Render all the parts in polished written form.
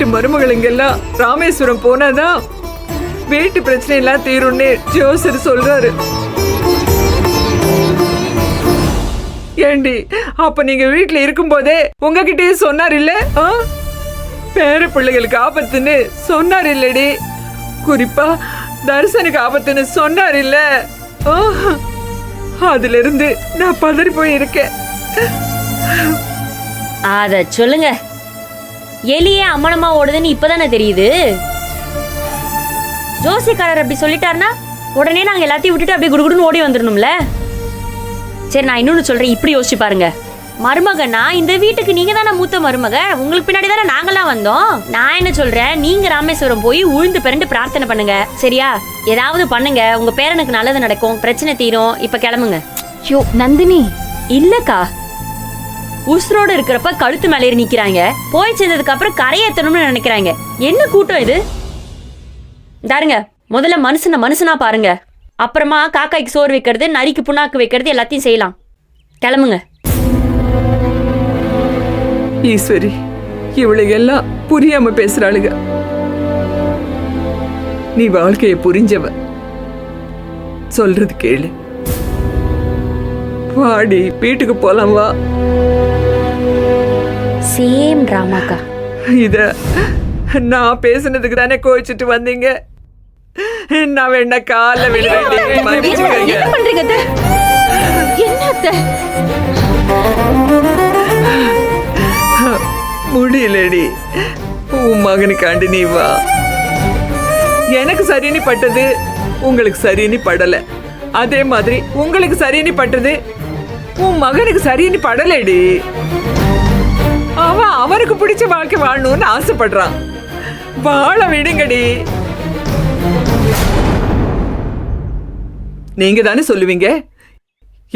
வீட்டு மருமகளுங்கெல்லாம் ராமேஸ்வரம் போனாதான் வீட்டு பிரச்சனை எல்லாம் தீரும்னு ஜோசர் சொல்றாரு. ஏண்டி அப்ப நீங்க வீட்டுல இருக்கும் போதே உங்ககிட்டயே சொன்னார் இல்ல? பேர பிள்ளைகளுக்கு ஆபத்துன்னு சொன்னார் இல்லடி? குறிப்பா தரிசனுக்கு ஆபத்துன்னு சொன்னார் இல்ல? அதுல இருந்து நான் பதறி போயிருக்கேன். அத சொல்லுங்க. எலியே அம்மனமா ஓடுதுன்னு இப்பதானே தெரியுது. ஜோசிக்காரர் அப்படி சொல்லிட்டாருன்னா உடனே நாங்க எல்லாத்தையும் விட்டுட்டு அப்படியே குடுகுடுன்னு ஓடி வந்துடணும்ல. சரி, நான் இன்னொன்னு சொல்றேன், இப்படி யோசிச்சு பாருங்க. மருமகனா இந்த வீட்டுக்கு நீங்க தானே மூத்த மருமக, உங்களுக்கு பின்னாடி தானே நாங்களாம் வந்தோம். நான் என்ன சொல்றேன், நீங்க ராமேஸ்வரம் போய் உழுந்து பிறண்டு பிரார்த்தனை பண்ணுங்க, சரியா? ஏதாவது பண்ணுங்க, உங்க பேரனுக்கு நல்லது நடக்கும், பிரச்சனை தீரும். இப்ப கிளம்புங்க. யோ நந்தினி. இல்லக்கா, உசுரோடு இருக்கிறப்ப கழுத்து மேல ஏறி நிக்கிறாங்க, போய் சேர்ந்ததுக்கு அப்புறம் கரையேற்றணும்னு நினைக்கிறாங்க. என்ன கூட்டம் இது? தாருங்க, முதல்ல மனுஷனா பாருங்க, அப்புறமா காக்காய்க்கு சோறு வைக்கிறது, நரிக்கு புண்ணாக்கு வைக்கிறது எல்லாத்தையும் செய்யலாம். கிளம்புங்க. ஈஸ்வரி, இவளுக்கு எல்லாம் புரியாம பேசுறாளுங்க. நீ வாழ்க்கைய புரிஞ்சவ, சொல்றது கேளு. வாடி, வீட்டுக்கு போலாம் வா. சேம் டிராமாக்கா. இத நான் பேசுனதுக்கு தானே கோச்சிட்டு வந்தீங்க. நான் வேணா கால முடியலடி. உன் மகனுக்காண்டி நீ வா. எனக்கு சரின்னு பட்டது உங்களுக்கு சரின்னு படல, அதே மாதிரி உங்களுக்கு சரின்னு பட்டது உன் மகனுக்கு சரின்னு படலடி. அவன் அவனுக்கு பிடிச்ச வாழ்க்கை வாழணும்னு ஆசைப்படுறான். வாழ விடுங்கடி. நீங்க தானே சொல்லுவீங்க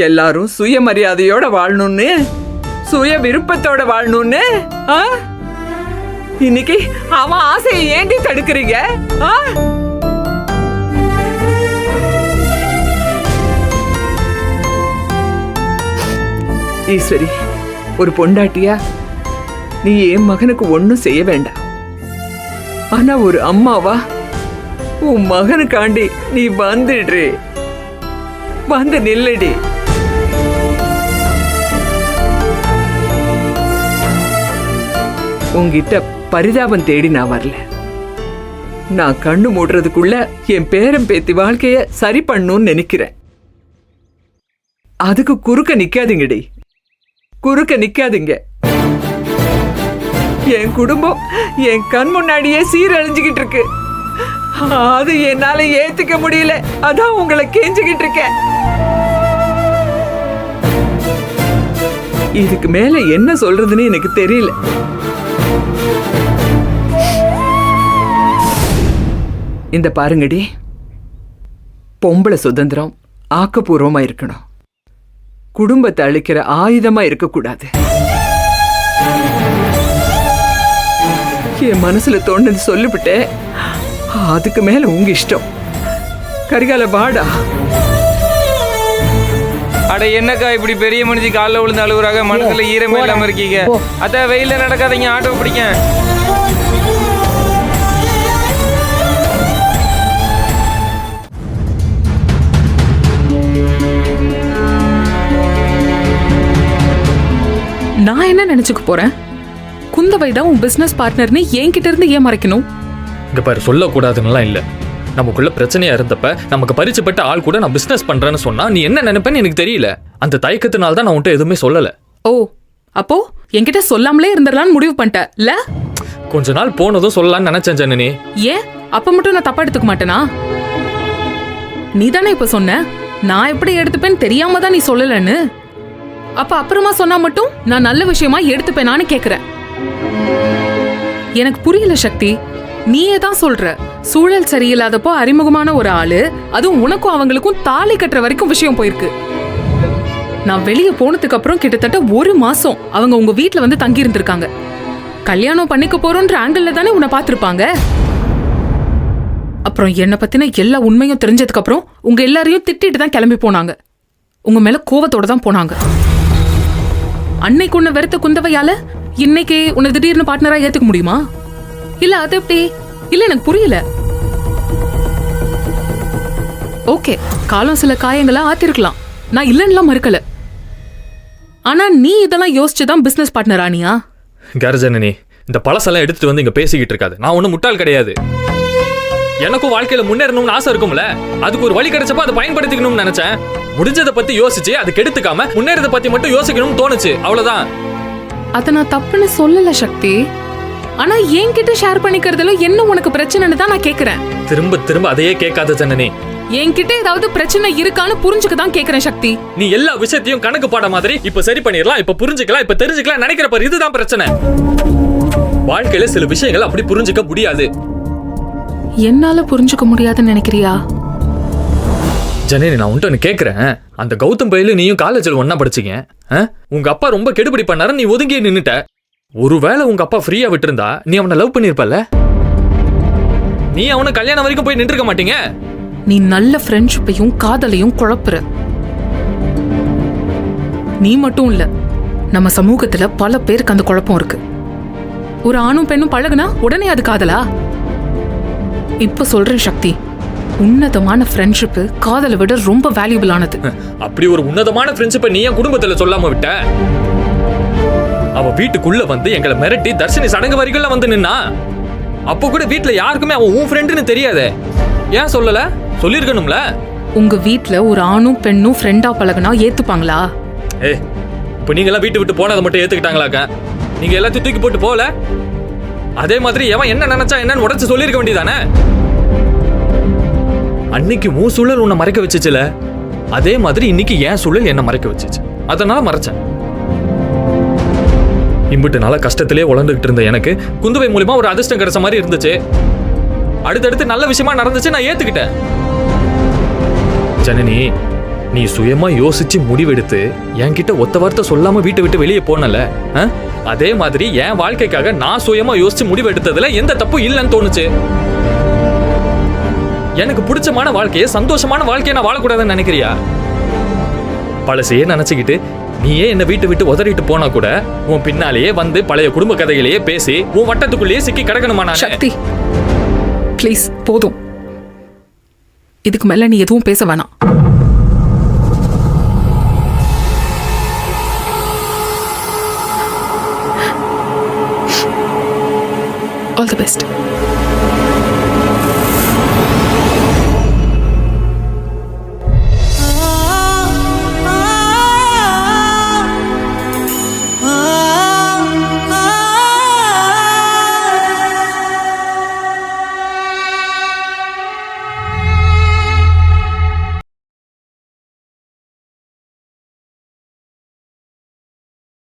எல்லாரும் சுயமரியாதையோட வாழணும்னு, சுய விருப்பத்தோட வாழணும்னு. இன்னைக்கு அவன் ஆசையை ஏண்டி தடுக்கிறீங்க? ஈஸ்வரி, ஒரு பொண்டாட்டியா நீ என் மகனுக்கு ஒன்னும் செய்ய வேண்டாம். ஆனா ஒரு அம்மாவா உன் மகனுக்காண்டி நீ வந்துடுறே, வந்து நில்லடி. உங்கிட்ட பரிதாபம் தேடி நான் வரல. நான் கண்ணு மூடுறதுக்குள்ள என் பேரன் பேத்தி வாழ்க்கைய சரி பண்ணணும்னு நினைக்கிறேன். அதுக்கு குறுக்க நிக்காதீங்கடி, குறுக்க நிக்காதீங்க. என் குடும்பம் என் கண் முன்னாடியே சீரழிஞ்சுகிட்டு இருக்கு. அது என்னால ஏத்துக்க முடியல, அதான் உங்களை கெஞ்சிக்கிட்டு இருக்கேன். இதுக்கு மேல என்ன சொல்றதுன்னு எனக்கு தெரியல. இந்த பாருங்கடி, பொம்பளை சுதந்திரம் ஆக்கப்பூர்வமா இருக்கணும், குடும்பத்தை அழிக்கிற ஆயுதமா இருக்கக்கூடாது. என் மனசுல தோணுது சொல்லிவிட்டே, அதுக்கு மேல உங்க இஷ்டம். கரிகால வாடா. அட என்னக்கா இப்படி பெரிய மனுஷி காலில் விழுந்து அழுகுறாங்க, மனசுல ஈரமே இல்லாம இருக்கீங்க. அதான் வெயில நடக்காதீங்க, ஆட்டோ பிடிக்க. நான் என்ன நினைச்சுக்க போறேன்? குந்தவை தான் உன் பிசினஸ் பார்ட்னர்னு என்கிட்ட இருந்து ஏன் மறைக்கணும்? இங்க பாரு, சொல்லக்கூடாதுன்னெல்லாம் இல்ல. நமக்குள்ள பிரச்சனையா இருந்தப்ப நமக்கு பரிச்சுப்பட்ட ஆள் கூட நான் பிசினஸ் பண்றேன்னு சொன்னா நீ என்ன நினைப்பேன்னு எனக்கு தெரியல. அந்த தயக்கத்தினால தான் நான் உன்கிட்ட எதுவுமே சொல்லல. ஓ, அப்போ என்கிட்ட சொல்லாமலே இருந்துடலான்னு முடிவு பண்ணிட்ட இல்ல? கொஞ்ச நாள் போனதும் சொல்லலாம்னு நினைச்சேன் ஜனனி. ஏன் அப்ப மட்டும் நான் தப்பா எடுத்துக்க மாட்டேனா? நீ தானே இப்ப சொன்ன நான் எப்படி எடுத்துப்பேன்னு தெரியாம தான் நீ சொல்லலன்னு. அப்ப அப்புறமா சொன்னா மட்டும் நான் நல்ல விஷயமா எடுத்துப்பேனான்னு கேக்குறேன். எனக்கு புரியல சக்தி. நீயே தான் சொல்ற, சூழல் சரியில்லாதப்போ அறிமுகமான ஒரு ஆளு, அதுவும் உனக்கும் அவங்களுக்கும் தாலி கட்டுற வரைக்கும் விஷயம் போயிருக்கு. நான் வெளியே போனதுக்கு அப்புறம் கிட்டத்தட்ட 1 மாசம் அவங்க உங்க வீட்டுல வந்து தங்கி இருந்திருக்காங்க. கல்யாணம் பண்ணிக்க போறோன்ற ஆங்கிள் தானே உன்னை பார்த்திருப்பாங்க. அப்புறம் என்ன பத்தின எல்லா உண்மையும் தெரிஞ்சதுக்கு அப்புறம் உங்க எல்லாரையும் திட்டிட்டு தான் கிளம்பி போனாங்க. உங்க மேல கோவத்தோட தான் போனாங்க. அன்னைக்கு உன்னை வெறுத்த குந்தவையால இன்னைக்கு உன்னை திடீர்னு பார்ட்னரா ஏத்துக்க முடியுமா? இல்ல அது எப்படி? இல்ல எனக்கு புரியல. ஓகே, காலம் சில காயங்களை ஆத்திருக்கலாம், நான் இல்லன்னுலாம் மறுக்கல. ஆனா நீ இதெல்லாம் யோசிச்சுதான் பிசினஸ் பார்ட்னர் ஆனியா? கர்ஜனனி, இந்த பழசெல்லாம் எடுத்துட்டு வந்து இங்க பேசிக்கிட்டு இருக்காது. நான் ஒன்னும் முட்டாள் கிடையாது. எனக்கும் வாழ்க்கையில முன்னேறணும்னு ஆசை இருக்கும்ல, அதுக்கு ஒரு வழி கிடைச்சப்ப அதை பயன்படுத்திக்கணும்னு நினைச்சேன். முடிஞ்சதை பத்தி யோசிச்சு அது கெடுத்துக்காம முன்னேறத பத்தி மட்டும் யோசிக்கணும்னு தோணுச்சு, அவ்வளவுதான். அத நான் தப்புன்னு சொல்லல சக்தி. ஆனா என்கிட்ட ஷேர் பண்ணிக்கிறதுல என்ன உனக்கு பிரச்சனைன்னு தான் நான் கேக்குறேன். திரும்ப திரும்ப அதையே கேட்காத ஜனனி. என்கிட்ட ஏதாவது பிரச்சனை இருக்கான்னு புரிஞ்சுக்க தான் கேக்குறேன் சக்தி. நீ எல்லா விஷயத்தையும் கணக்கு பாட மாதிரி இப்ப சரி பண்ணிடலாம், இப்ப புரிஞ்சுக்கலாம், இப்ப தெரிஞ்சுக்கலாம் நினைக்கிற பாரு, இதுதான் பிரச்சனை. வாழ்க்கையில சில விஷயங்கள் அப்படி புரிஞ்சுக்க முடியாது. என்னால புரிஞ்சுக்க முடியாதுன்னு நினைக்கிறியா? ஜனனி, நான் உன்ட்டு கேக்குறேன். அந்த கௌதம் பயில நீயும் காலேஜில் ஒன்னா படிச்சீங்க. உங்க அப்பா ரொம்ப கெடுபடி பண்ணாரு, நீ ஒதுங்கியே நின்னுட்ட. ஒருவேளை உங்க அப்பா ஃப்ரீயா விட்டுருந்தா நீ அவனை லவ் பண்ணிருப்பல்ல? நீ அவனை கல்யாணம் வரைக்கும் போய் நின்றுக்க மாட்டீங்க. நீ நல்ல ஃப்ரெண்ட்ஷிப்பையும் காதலையும் குழப்புற. நீ மட்டும் இல்ல, நம்ம சமூகத்துல பல பேருக்கு அந்த குழப்பம் இருக்கு. ஒரு ஆணும் பெண்ணும் பழகுனா உடனே அது காதலா? இப்ப சொல்றேன் சக்தி, உன்னதமான ஃப்ரெண்ட்ஷிப் காதலை விட ரொம்ப வேல்யூபிளானது. அப்படி ஒரு உன்னதமான ஃப்ரெண்ட்ஷிப்பை நீ என் குடும்பத்துல சொல்லாம விட்ட. அவ வீட்டுக்குள்ள வந்து எங்களை மிரட்டி தர்ஷினி சடங்கு வரிகள்ல வந்து நின்னா. அப்போ கூட வீட்டுல யாருக்குமே அவன் உன் ஃப்ரெண்டுன்னு தெரியாதே. ஏன் சொல்லல? சொல்லிருக்கணும்ல. உங்க வீட்டுல ஒரு ஆணும் பெண்ணும் ஃப்ரெண்டா பழகுனா ஏத்துப்பாங்களா? இப்ப நீங்க எல்லாம் வீட்டு விட்டு போனதை மட்டும் ஏத்துக்கிட்டாங்களாக்கா? நீங்க எல்லாத்தையும் தூக்கி போட்டு போல. அதே மாதிரி எவன் என்ன நினைச்சா என்னன்னு உடச்சு சொல்லிருக்க வேண்டியதானே? அன்னைக்கு உன் சூழல் உன்னை மறைக்க வச்சுச்சுல, அதே மாதிரி இன்னைக்கு என் சூழல் என்ன மறைக்க வச்சுச்சு. அதனால மறைச்சேன். இம்பிட்டு நாள கஷ்டத்திலே உழந்துகிட்டு இருந்த எனக்கு குந்துவை மூலமா ஒரு அதிர்ஷ்டம் கிடைச்ச மாதிரி இருந்துச்சு. அடுத்தடுத்து நல்ல விஷயமா நடந்துச்சு, நான் ஏத்துக்கிட்டேன். ஜனனி, நீ சுயமா யோசிச்சு முடிவெடுத்து என்கிட்ட ஒத்த வார்த்தை சொல்லாம வீட்டை விட்டு வெளியே போனல, அதே மாதிரி என் வாழ்க்கைக்காக நான் சுயமா யோசிச்சு முடிவெடுத்ததுல எந்த தப்பும் இல்லைன்னு தோணுச்சு. எனக்கு பிடிச்சமான வாழ்க்கையை, சந்தோஷமான வாழ்க்கையை நான் வாழக்கூடாதுன்னு நினைக்கிறியா? பழசையே நினைச்சுக்கிட்டு நீயே என்ன வீட்டு விட்டு உதறிட்டு போனா கூட உன் பின்னாலேயே வந்து பழைய குடும்ப கதைகளையே பேசி உன் வட்டத்துக்குள்ளேயே சிக்கி கிடக்கணுமா? நான் சக்தி, ப்ளீஸ் போதும். இதுக்கு மேல நீ எதுவும் பேச வேணாம். All the best.